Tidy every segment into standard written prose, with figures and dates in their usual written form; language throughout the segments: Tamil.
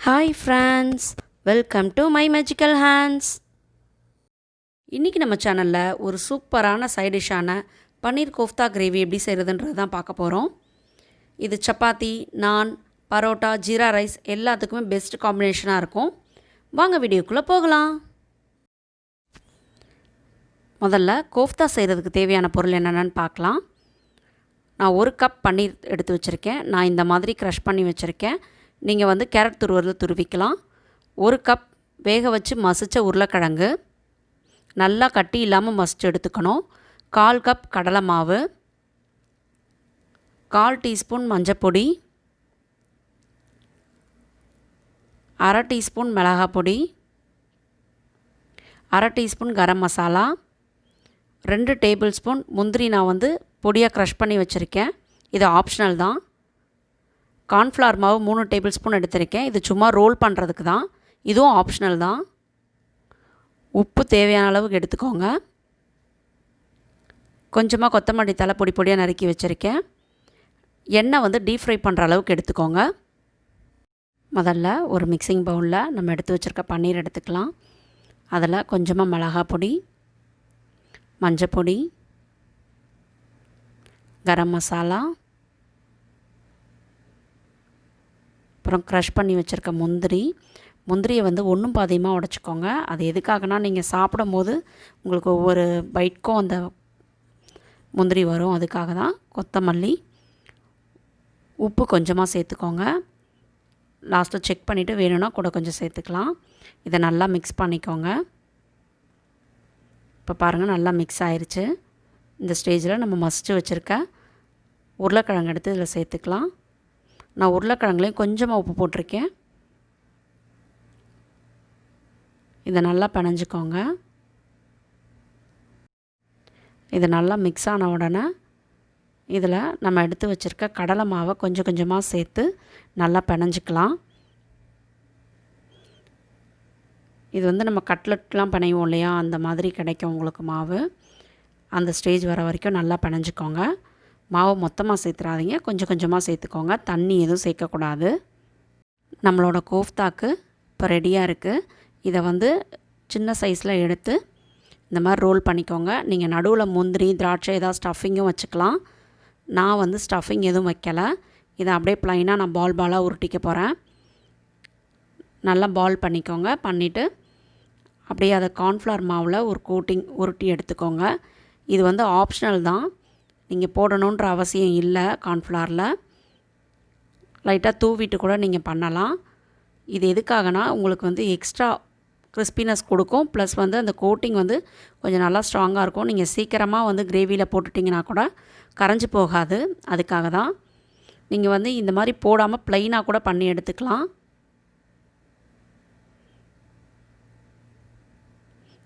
Hi friends, welcome to my magical hands. இன்றைக்கி நம்ம சேனலில் ஒரு சூப்பரான சைட் டிஷ்ஷான பன்னீர் கோஃப்தா கிரேவி எப்படி செய்கிறதுன்றது தான் பார்க்க போகிறோம். இது சப்பாத்தி, நான், பரோட்டா, ஜீரா ரைஸ் எல்லாத்துக்குமே பெஸ்ட் காம்பினேஷனாக இருக்கும். வாங்க வீடியோக்குள்ளே போகலாம். முதல்ல கோஃப்தா செய்கிறதுக்கு தேவையான பொருள் என்னென்னு பார்க்கலாம். நான் 1 கப் பன்னீர் எடுத்து வச்சுருக்கேன். நான் இந்த மாதிரி க்ரஷ் பண்ணி வச்சுருக்கேன். நீங்கள் கேரட் துருவலில் துருவிக்கலாம். 1 கப் வேக வச்சு மசித்த உருளைக்கிழங்கு, நல்லா கட்டி இல்லாமல் மசித்து எடுத்துக்கணும். 1/4 கப் கடலை மாவு, 1/4 டீஸ்பூன் மஞ்சப்பொடி, 1/2 டீஸ்பூன் மிளகாய் பொடி, 1/2 teaspoon garam masala, 2 table spoon முந்திரி நான் பொடியாக க்ரஷ் பண்ணி வச்சுருக்கேன். இது ஆப்ஷனல் தான். கார்ன்ஃப்ளவர் மாவு 3 டேபிள் ஸ்பூன் எடுத்திருக்கேன். இது சும்மா ரோல் பண்ணுறதுக்கு தான். இதுவும் ஆப்ஷனல் தான். உப்பு தேவையான அளவுக்கு எடுத்துக்கோங்க. கொஞ்சமாக கொத்தமல்லி தழை பொடி பொடியாக நறுக்கி வச்சுருக்கேன். எண்ணெய் டீப் ஃப்ரை பண்ணுற அளவுக்கு எடுத்துக்கோங்க. முதல்ல ஒரு மிக்சிங் பவுலில் நம்ம எடுத்து வச்சுருக்க பன்னீர் எடுத்துக்கலாம். அதில் கொஞ்சமாக மிளகாய் பொடி, மஞ்சப்பொடி, கரம் மசாலா, அப்புறம் க்ரஷ் பண்ணி வச்சுருக்க முந்திரியை ஒன்றும் பாதியமாக உடச்சிக்கோங்க. அது எதுக்காகனா நீங்கள் சாப்பிடும் போது உங்களுக்கு ஒவ்வொரு பைட்க்கும் அந்த முந்திரி வரும். அதுக்காக தான். கொத்தமல்லி, உப்பு கொஞ்சமாக சேர்த்துக்கோங்க. லாஸ்ட்டில் செக் பண்ணிவிட்டு வேணும்னா கூட கொஞ்சம் சேர்த்துக்கலாம். இதை நல்லா மிக்ஸ் பண்ணிக்கோங்க. இப்போ பாருங்கள், நல்லா மிக்ஸ் ஆயிடுச்சு. இந்த ஸ்டேஜில் நம்ம மசித்து வச்சுருக்க உருளைக்கிழங்கு எடுத்து இதில் சேர்த்துக்கலாம். நான் உருளைக்கிழங்குலையும் கொஞ்சமாக உப்பு போட்டிருக்கேன். இதை நல்லா பிணைஞ்சிக்கோங்க. இது நல்லா மிக்ஸ் ஆன உடனே இதில் நம்ம எடுத்து வச்சுருக்க கடலை மாவை கொஞ்சம் கொஞ்சமாக சேர்த்து நல்லா பிணைஞ்சிக்கலாம். இது நம்ம கட்லெட்லாம் பிணைவோம் இல்லையா, அந்த மாதிரி கிடைக்கும் உங்களுக்கு மாவு. அந்த ஸ்டேஜ் வர வரைக்கும் நல்லா பிணைஞ்சிக்கோங்க. மாவு மொத்தமாக சேர்த்துறாதீங்க, கொஞ்சம் கொஞ்சமாக சேர்த்துக்கோங்க. தண்ணி எதுவும் சேர்க்கக்கூடாது. நம்மளோட கோஃப்தாக்கு இப்போ ரெடியாக இருக்குது. இதை சின்ன சைஸில் எடுத்து இந்த மாதிரி ரோல் பண்ணிக்கோங்க. நீங்கள் நடுவில் முந்திரி, திராட்சை ஏதாவது ஸ்டஃபிங்கும் வச்சுக்கலாம். நான் ஸ்டஃபிங் எதுவும் வைக்கலை. இதை அப்படியே ப்ளைனாக நான் பாலாக உருட்டிக்க போகிறேன். நல்லா பால் பண்ணிக்கோங்க. பண்ணிவிட்டு அப்படியே அதை கார்ன்ஃப்ளவர் மாவில் ஒரு கோட்டிங் உருட்டி எடுத்துக்கோங்க. இது ஆப்ஷனல் தான். நீங்கள் போடணுன்ற அவசியம் இல்லை. கார்ன்ஃப்ளவரில் லைட்டாக தூவிட்டு கூட நீங்கள் பண்ணலாம். இது எதுக்காகனா உங்களுக்கு எக்ஸ்ட்ரா கிறிஸ்பினஸ் கொடுக்கும். ப்ளஸ் அந்த கோட்டிங் கொஞ்சம் நல்லா ஸ்ட்ராங்காக இருக்கும். நீங்கள் சீக்கிரமாக கிரேவியில் போட்டுட்டிங்கன்னா கூட கரைஞ்சி போகாது. அதுக்காக தான். நீங்கள் இந்த மாதிரி போடாமல் ப்ளைனாக கூட பண்ணி எடுத்துக்கலாம்.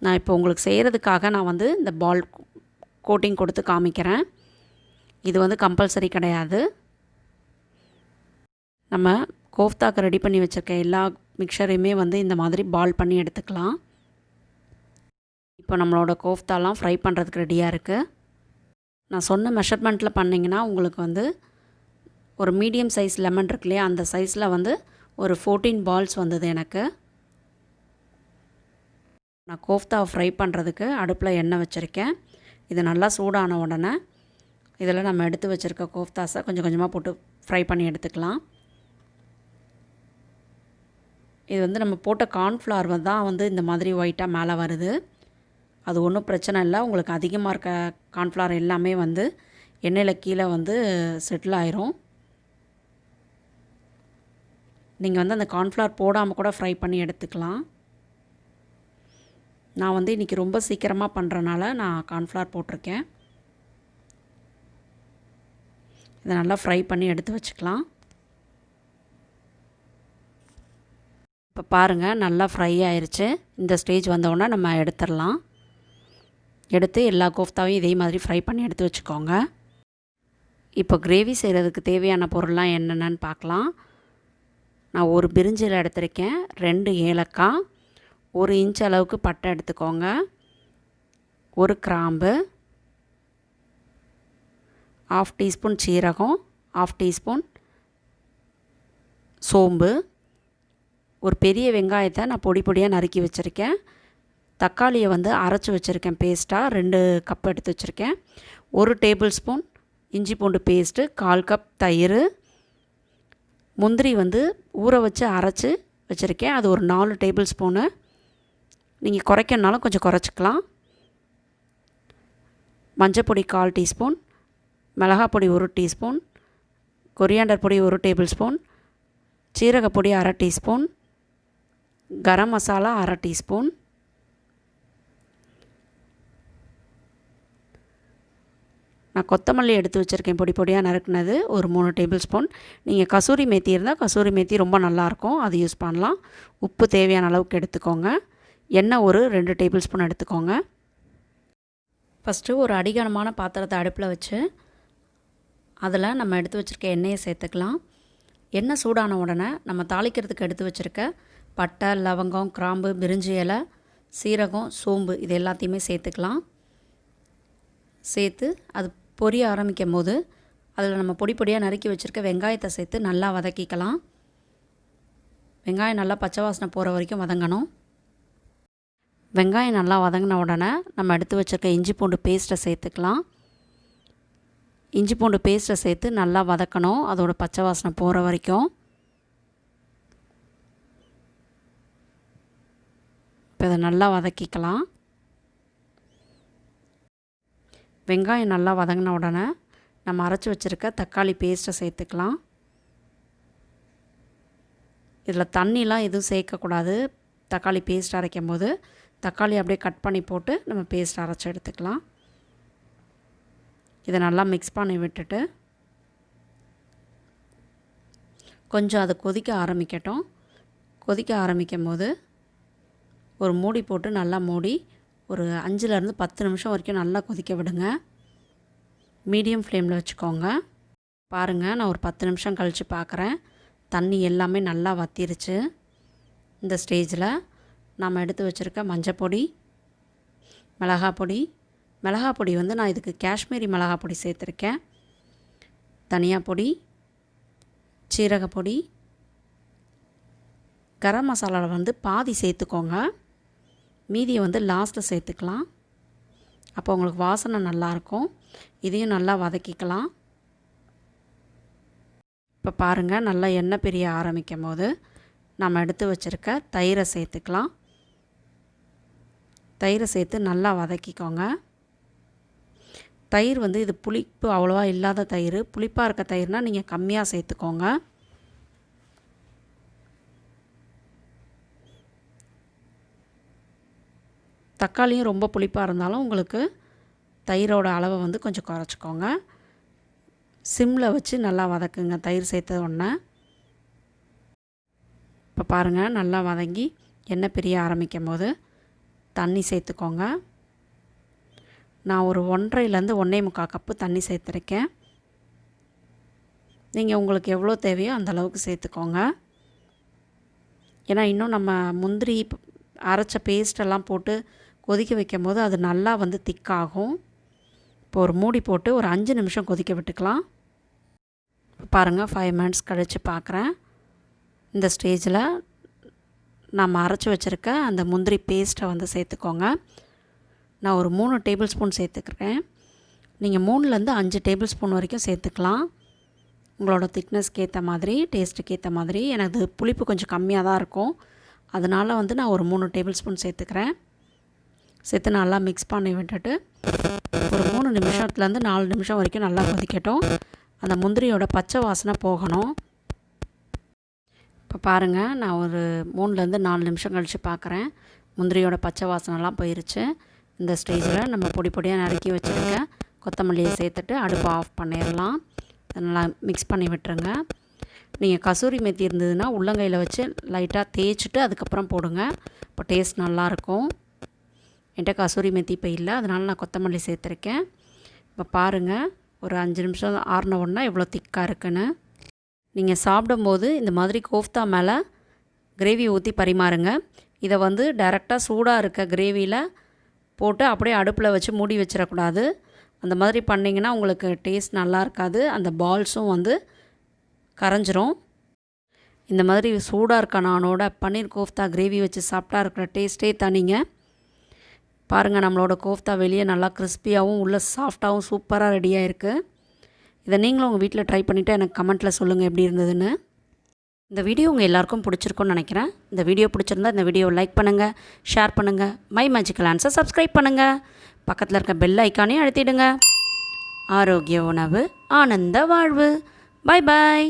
நான் இப்போ உங்களுக்கு செய்கிறதுக்காக நான் இந்த பால் கோட்டிங் கொடுத்து காமிக்கிறேன். இது கம்பல்சரி கிடையாது. நம்ம கோஃப்தாக்கு ரெடி பண்ணி வச்சுருக்க எல்லா மிக்சரையுமே இந்த மாதிரி பால் பண்ணி எடுத்துக்கலாம். இப்போ நம்மளோட கோஃப்தாலாம் ஃப்ரை பண்ணுறதுக்கு ரெடியாக இருக்குது. நான் சொன்ன மெஷர்மெண்ட்டில் பண்ணிங்கன்னா உங்களுக்கு ஒரு மீடியம் சைஸ் லெமன் இருக்கு இல்லையா, அந்த சைஸில் ஒரு 14 பால்ஸ் வந்தது எனக்கு. நான் கோஃப்தாவை ஃப்ரை பண்ணுறதுக்கு அடுப்பில் எண்ணெய் வச்சுருக்கேன். இது நல்லா சூடான உடனே இதில் நம்ம எடுத்து வச்சுருக்க கோஃப்தாஸை கொஞ்சம் கொஞ்சமாக போட்டு ஃப்ரை பண்ணி எடுத்துக்கலாம். இது நம்ம போட்ட கார்ன்ஃப்ளவர் தான் இந்த மாதிரி ஒயிட்டாக மேலே வருது. அது ஒன்றும் பிரச்சனை இல்லை. உங்களுக்கு அதிகமாக இருக்க கார்ன்ஃப்ளவர் எல்லாமே எண்ணெயில் கீழே செட்டில் ஆயிரும். நீங்கள் அந்த கார்ன்ஃப்ளவர் போடாமல் கூட ஃப்ரை பண்ணி எடுத்துக்கலாம். நான் இன்றைக்கி ரொம்ப சீக்கிரமாக பண்ணுறனால நான் கார்ன்ஃப்ளவர் போட்டிருக்கேன். இதை நல்லா ஃப்ரை பண்ணி எடுத்து வச்சுக்கலாம். இப்போ பாருங்கள், நல்லா ஃப்ரை ஆயிடுச்சு. இந்த ஸ்டேஜ் வந்தோடனே நம்ம எடுத்துடலாம். எடுத்து எல்லா கோஃப்தாவையும் இதே மாதிரி ஃப்ரை பண்ணி எடுத்து வச்சுக்கோங்க. இப்போ கிரேவி செய்கிறதுக்கு தேவையான பொருள்லாம் என்னென்னு பார்க்கலாம். நான் ஒரு பிரிஞ்சில் எடுத்திருக்கேன், 2 ஏலக்காய், 1 இன்ச் அளவுக்கு பட்டை எடுத்துக்கோங்க, 1 கிராம்பு, 1/2 டீஸ்பூன் சீரகம், 1/2 டீஸ்பூன் சோம்பு, ஒரு பெரிய வெங்காயத்தை நான் பொடி பொடியாக நறுக்கி வச்சுருக்கேன். தக்காளியை வந்து அரைச்சி வச்சுருக்கேன் பேஸ்ட்டாக 2 கப் எடுத்து வச்சுருக்கேன். 1 டேபிள் ஸ்பூன் இஞ்சி பூண்டு பேஸ்ட்டு, 1/4 கப் தயிர், முந்திரி வந்து ஊற வச்சு அரைச்சி வச்சுருக்கேன். அது ஒரு 4 டேபிள் ஸ்பூனு. நீங்கள் குறைக்கணுனாலும் கொஞ்சம் குறைச்சிக்கலாம். மஞ்சப்பொடி 1/4 டீஸ்பூன், மிளகாப்பொடி 1 டீஸ்பூன், கொரியாண்டர் பொடி 1 table spoon, சீரகப்பொடி 1/2 teaspoon, garam masala 1/2 teaspoon, நான் கொத்தமல்லி எடுத்து வச்சுருக்கேன் பொடி பொடியாக நறுக்குனது ஒரு 3 டேபிள் ஸ்பூன். நீங்கள் கசூரி மேத்தி இருந்தால் கசூரி மேத்தி ரொம்ப நல்லாயிருக்கும், அது யூஸ் பண்ணலாம். உப்பு தேவையான அளவுக்கு எடுத்துக்கோங்க. எண்ணெய் ஒரு 2 டேபிள் ஸ்பூன் எடுத்துக்கோங்க. ஃபஸ்ட்டு ஒரு அடிகனமான பாத்திரத்தை அடுப்பில் வச்சு அதில் நம்ம எடுத்து வச்சுருக்க எண்ணெயை சேர்த்துக்கலாம். எண்ணெய் சூடான உடனே நம்ம தாளிக்கிறதுக்கு எடுத்து வச்சுருக்க பட்டை, லவங்கம், கிராம்பு, பிரிஞ்சி இலை, சீரகம், சோம்பு இது எல்லாத்தையுமே சேர்த்துக்கலாம். சேர்த்து அது பொரிய ஆரம்பிக்கும் போது அதில் நம்ம பொடி பொடியாக நறுக்கி வச்சுருக்க வெங்காயத்தை சேர்த்து நல்லா வதக்கிக்கலாம். வெங்காயம் நல்லா பச்சை வாசனை போகிற வரைக்கும் வதங்கணும். வெங்காயம் நல்லா வதங்கின உடனே நம்ம எடுத்து வச்சுருக்க இஞ்சி பூண்டு பேஸ்ட்டை சேர்த்துக்கலாம். இஞ்சி பூண்டு பேஸ்ட்டை சேர்த்து நல்லா வதக்கணும், அதோட பச்சை வாசனை போகிற வரைக்கும். இப்போ இதை நல்லா வதக்கிக்கலாம். வெங்காயம் நல்லா வதங்கின உடனே நம்ம அரைச்சி வச்சுருக்க தக்காளி பேஸ்ட்டை சேர்த்துக்கலாம். இதில் தண்ணிலாம் எதுவும் சேர்க்கக்கூடாது. தக்காளி பேஸ்ட் அரைக்கும் போது தக்காளி அப்படியே கட் பண்ணி போட்டு நம்ம பேஸ்ட் அரைச்சி எடுத்துக்கலாம். இதை நல்லா மிக்ஸ் பண்ணி விட்டுட்டு கொஞ்சம் அது கொதிக்க ஆரம்பிக்கட்டும். கொதிக்க ஆரம்பிக்கும் போது ஒரு மூடி போட்டு நல்லா மூடி ஒரு 5லேருந்து 10 நிமிஷம் வரைக்கும் நல்லா கொதிக்க விடுங்க. மீடியம் ஃப்ளேமில் வச்சுக்கோங்க. பாருங்கள், நான் ஒரு 10 நிமிஷம் கழித்து பார்க்குறேன். தண்ணி எல்லாமே நல்லா வற்றிருச்சு. இந்த ஸ்டேஜில் நாம் எடுத்து வச்சுருக்க மஞ்சப்பொடி, மிளகாப்பொடி வந்து நான் இதுக்கு காஷ்மீரி மிளகாப்பொடி சேர்த்துருக்கேன். தனியா பொடி, சீரகப்பொடி, கரம் மசாலாவில் வந்து பாதி சேர்த்துக்கோங்க. மீதியை வந்து லாஸ்ட்டில் சேர்த்துக்கலாம். அப்போ உங்களுக்கு வாசனை நல்லாயிருக்கும். இதையும் நல்லா வதக்கிக்கலாம். இப்போ பாருங்கள், நல்லா எண்ணெய் பிரிய ஆரம்பிக்கும் போது நம்ம எடுத்து வச்சுருக்க தயிரை சேர்த்துக்கலாம். தயிரை சேர்த்து நல்லா வதக்கிக்கோங்க. தயிர் வந்து இது புளிப்பு அவ்வளோவா இல்லாத தயிர். புளிப்பாக இருக்க தயிர்னால் நீங்கள் கம்மியாக சேர்த்துக்கோங்க. தக்காளியும் ரொம்ப புளிப்பாக இருந்தாலும் உங்களுக்கு தயிரோட அளவை வந்து கொஞ்சம் குறைச்சிக்கோங்க. சிம்மில் வச்சு நல்லா வதக்குங்க தயிர் சேர்த்த உடனே. இப்போ பாருங்கள், நல்லா வதங்கி எண்ணெய் பிரிய ஆரம்பிக்கும் போது தண்ணி சேர்த்துக்கோங்க. நான் ஒரு 1.5லேருந்து 1.25 கப்பு தண்ணி சேர்த்துருக்கேன். நீங்கள் உங்களுக்கு எவ்வளோ தேவையோ அந்தளவுக்கு சேர்த்துக்கோங்க. ஏன்னா இன்னும் நம்ம முந்திரி அரைச்ச பேஸ்டெல்லாம் போட்டு கொதிக்க வைக்கும் போது அது நல்லா வந்து திக்காகும். இப்போ ஒரு மூடி போட்டு ஒரு 5 நிமிஷம் கொதிக்க விட்டுக்கலாம். பாருங்கள், 5 மினிட்ஸ் கழித்து பார்க்குறேன். இந்த ஸ்டேஜில் நம்ம அரைச்சி வச்சுருக்க அந்த முந்திரி பேஸ்ட்டை வந்து சேர்த்துக்கோங்க. நான் ஒரு 3 டேபிள் ஸ்பூன் சேர்த்துக்கிறேன். நீங்கள் 3லேருந்து 5 டேபிள் ஸ்பூன் வரைக்கும் சேர்த்துக்கலாம். உங்களோட திக்னஸ்க்கு ஏற்ற மாதிரி, டேஸ்ட்டுக்கு ஏற்ற மாதிரி. எனக்கு புளிப்பு கொஞ்சம் கம்மியாக தான் இருக்கும், அதனால் வந்து நான் ஒரு 3 டேபிள் ஸ்பூன் சேர்த்துக்கிறேன். சேர்த்து நல்லா மிக்ஸ் பண்ணி விட்டுட்டு ஒரு 3 நிமிஷத்துலேருந்து 4 நிமிஷம் வரைக்கும் நல்லா கொதிக்கட்டும். அந்த முந்திரியோட பச்சை வாசனை போகணும். இப்போ பாருங்கள், நான் ஒரு 3லேருந்து 4 நிமிஷம் கழித்து பார்க்குறேன். முந்திரியோட பச்சை வாசனைலாம் போயிருச்சு. இந்த ஸ்டேஜில் நம்ம பொடி பொடியாக நறுக்கி வச்சுருக்க கொத்தமல்லியை சேர்த்துட்டு அடுப்பை ஆஃப் பண்ணிடலாம். நல்லா மிக்ஸ் பண்ணி விட்டுருங்க. நீங்கள் கசூரி மேத்தி இருந்ததுன்னா உள்ளங்கையில் வச்சு லைட்டாக தேய்ச்சிட்டு அதுக்கப்புறம் போடுங்க. இப்போ டேஸ்ட் நல்லாயிருக்கும். என்கிட்ட கசூரி மேத்தி இப்போ இல்லை, அதனால் நான் கொத்தமல்லி சேர்த்துருக்கேன். இப்போ பாருங்கள், ஒரு 5 நிமிஷம் ஆறின உடனே எவ்வளோ திக்காக இருக்குன்னு. நீங்கள் சாப்பிடும்போது இந்த மாதிரி கோஃப்தா மேலே கிரேவி ஊற்றி பரிமாறுங்க. இதை வந்து டைரெக்டாக சூடாக இருக்க கிரேவியில் போட்டு அப்படியே அடுப்பில் வச்சு மூடி வச்சிடக்கூடாது. அந்த மாதிரி பண்ணிங்கன்னா உங்களுக்கு டேஸ்ட் நல்லா இருக்காது. அந்த பால்ஸும் வந்து கரைஞ்சிரும். இந்த மாதிரி சூடாக இருக்க நானோட பன்னீர் கோஃப்தா கிரேவி வச்சு சாப்பிட்டா இருக்கிற டேஸ்ட்டே தனிங்க. பாருங்கள், நம்மளோட கோஃப்தா வெளியே நல்லா கிறிஸ்பியாகவும் உள்ள சாஃப்டாகவும் சூப்பராக ரெடியாக இருக்குது. இதை நீங்களும் உங்கள் வீட்டில் ட்ரை பண்ணிவிட்டு எனக்கு கமெண்ட்டில் சொல்லுங்கள் எப்படி இருந்ததுன்னு. இந்த வீடியோ உங்கள் எல்லாருக்கும் பிடிச்சிருக்குன்னு நினைக்கிறேன். இந்த வீடியோ பிடிச்சிருந்தா இந்த வீடியோவை லைக் பண்ணுங்கள், ஷேர் பண்ணுங்கள், மை மேஜிக்கல் ஆன்சர் சப்ஸ்கிரைப் பண்ணுங்கள், பக்கத்தில் இருக்க பெல் ஐக்கானையும் அழுத்திடுங்க. ஆரோக்கிய உணவு, ஆனந்த வாழ்வு. பாய் பாய்.